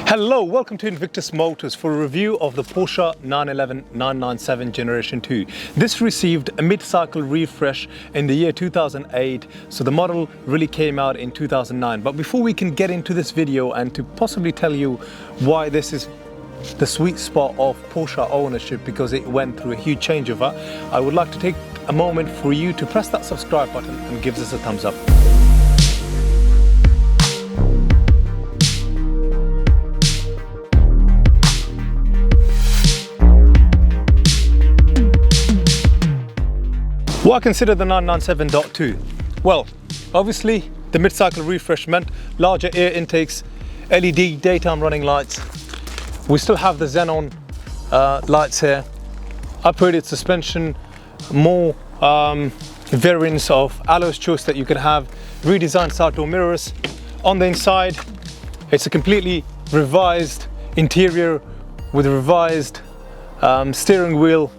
Hello, welcome to Invictus Motors for a review of the Porsche 911 997 Generation 2. This received a mid-cycle refresh in the year 2008, so the model really came out in 2009. But before we can get into this video and to possibly tell you why this is the sweet spot of Porsche ownership, because it went through a huge changeover, I would like to take a moment for you to press that subscribe button and give us a thumbs up. Why consider the 997.2? Well, obviously the mid-cycle refresh meant larger air intakes, LED daytime running lights. We still have the xenon lights here, upgraded suspension, more variants of alloys choice that you can have, redesigned side door mirrors. On the inside, it's a completely revised interior with a revised steering wheel,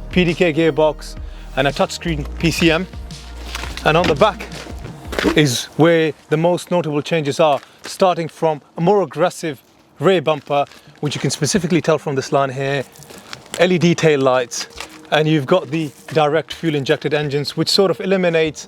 PDK gearbox, and a touchscreen PCM. And on the back is where the most notable changes are, starting from a more aggressive rear bumper, which you can specifically tell from this line here, LED tail lights, and you've got the direct fuel injected engines, which sort of eliminates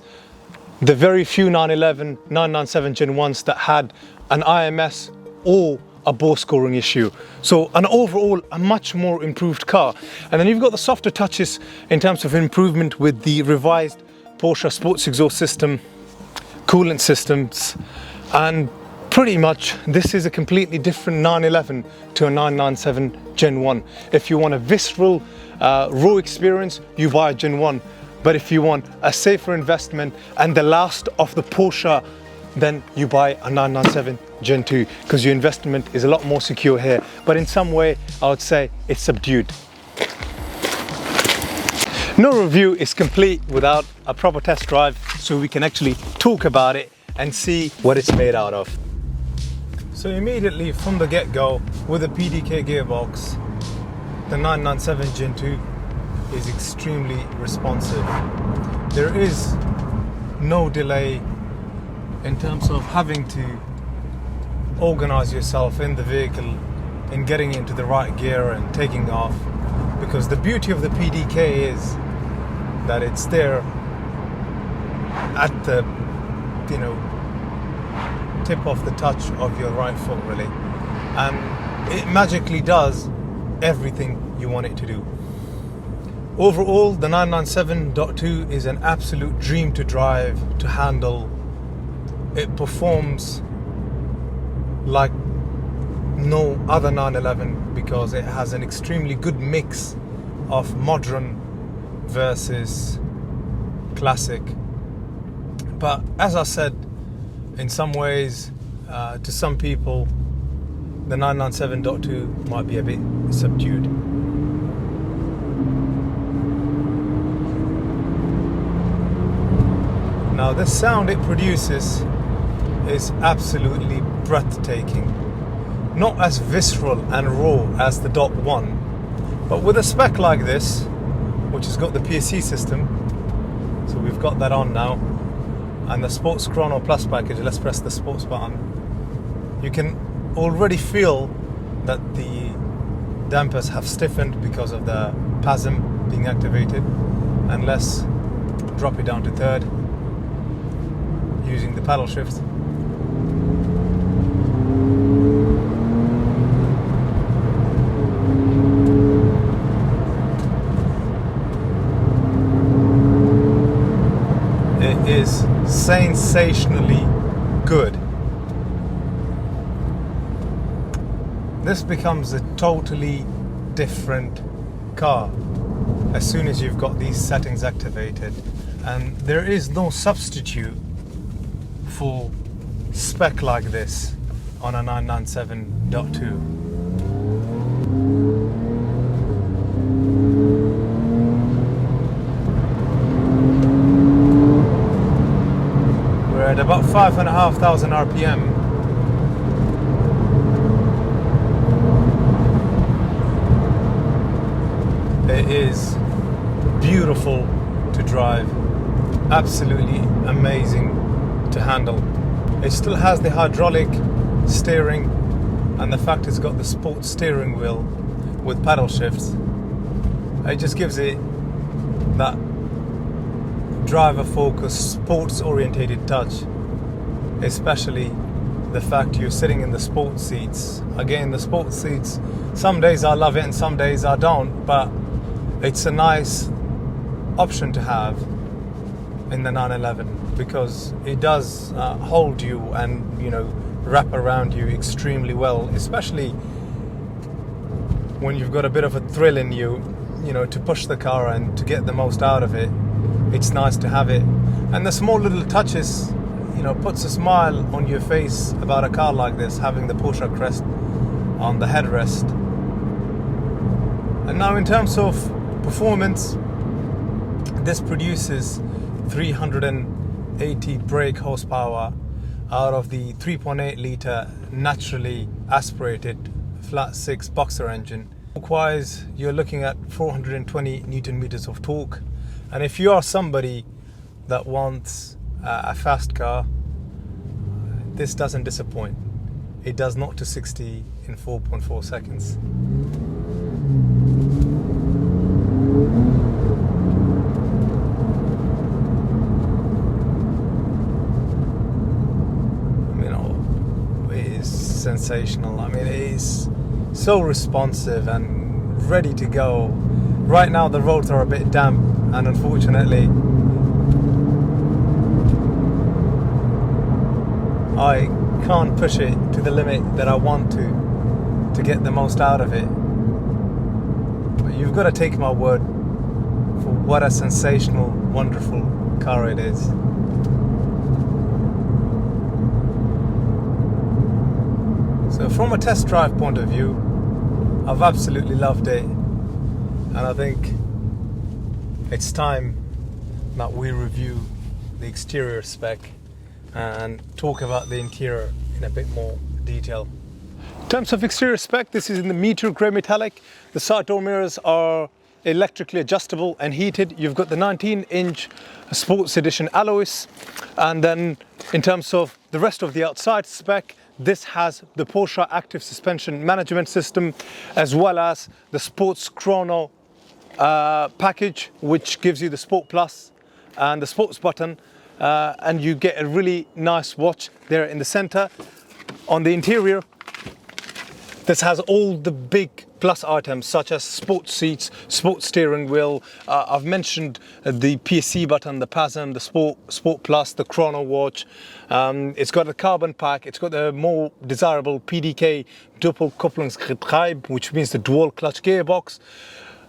the very few 911 997 Gen 1s that had an IMS or a bore scoring issue. So an overall a much more improved car. And then you've got the softer touches in terms of improvement with the revised Porsche sports exhaust system, coolant systems, and pretty much this is a completely different 911 to a 997 Gen 1. If you want a visceral raw experience, you buy a Gen 1. But if you want a safer investment and the last of the Porsche, then you buy a 997 Gen 2, because your investment is a lot more secure here. But in some way, I would say it's subdued. No review is complete without a proper test drive, so we can actually talk about it and see what it's made out of. So immediately from the get-go, with a PDK gearbox, the 997 Gen 2 is extremely responsive. There is no delay in terms of having to organize yourself in the vehicle in getting into the right gear and taking off, because the beauty of the PDK is that it's there at the tip of the touch of your right foot, really, and it magically does everything you want it to do. Overall, the 997.2 is an absolute dream to drive, to handle. It performs like no other 911 because it has an extremely good mix of modern versus classic. But as I said, in some ways, to some people, the 997.2 might be a bit subdued. Now, the sound it produces is absolutely breathtaking. Not as visceral and raw as the Dot 1, but with a spec like this, which has got the PSC system, so we've got that on now, and the Sports Chrono Plus package. Let's press the sports button. You can already feel that the dampers have stiffened because of the PASM being activated. And let's drop it down to third using the paddle shift. It is sensationally good. This becomes a totally different car as soon as you've got these settings activated, and there is no substitute for spec like this on a 997.2. At about 5,500 RPM. It is beautiful to drive, absolutely amazing to handle. It still has the hydraulic steering and the fact it's got the sports steering wheel with paddle shifts, it just gives it that driver focused, sports orientated touch. Especially the fact you're sitting in the sports seats. Again, the sports seats, some days I love it and some days I don't, but it's a nice option to have in the 911 because it does hold you and, you know, wrap around you extremely well, especially when you've got a bit of a thrill in you, you know, to push the car and to get the most out of it. It's nice to have it. And the small little touches, you know, puts a smile on your face about a car like this, having the Porsche crest on the headrest. And now in terms of performance, this produces 380 brake horsepower out of the 3.8 litre naturally aspirated flat 6 boxer engine. Torque-wise, you're looking at 420 Newton meters of torque. And if you are somebody that wants a fast car, this doesn't disappoint. It does 0 to 60 in 4.4 seconds. You know, it is sensational. I mean, it is so responsive and ready to go. Right now the roads are a bit damp, and unfortunately I can't push it to the limit that I want to get the most out of it. But you've got to take my word for what a sensational, wonderful car it is. So from a test drive point of view, I've absolutely loved it, and I think it's time that we review the exterior spec and talk about the interior in a bit more detail. In terms of exterior spec, this is in the meteor grey metallic. The side door mirrors are electrically adjustable and heated. You've got the 19-inch Sports Edition alloys, and then in terms of the rest of the outside spec, this has the Porsche active suspension management system, as well as the Sports Chrono package, which gives you the Sport Plus and the Sports button, and you get a really nice watch there in the center. On the interior, this has all the big plus items such as sports seats, sports steering wheel. I've mentioned the PSC button, the PASM, the Sport Plus, the Chrono watch. It's got a carbon pack. It's got the more desirable PDK Doppelkupplungsgetriebe, which means the dual clutch gearbox.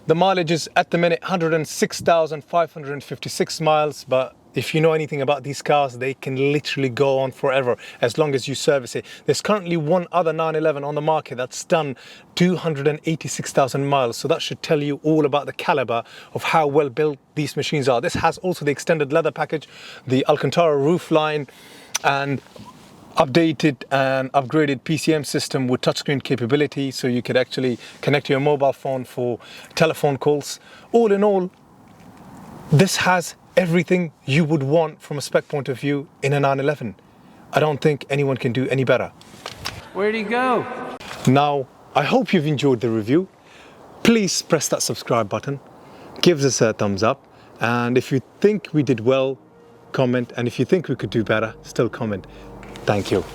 The mileage is at the minute 106,556 miles, but if you know anything about these cars, they can literally go on forever as long as you service it. There's currently one other 911 on the market that's done 286,000 miles, so that should tell you all about the caliber of how well built these machines are. This has also the extended leather package, the Alcantara roof line, and updated and upgraded PCM system with touchscreen capability, so you could actually connect your mobile phone for telephone calls. All in all, this has everything you would want from a spec point of view in a 911. I don't think anyone can do any better. Where'd he go? Now, I hope you've enjoyed the review. Please press that subscribe button, give us a thumbs up, and if you think we did well, comment, and if you think we could do better, still comment. Thank you.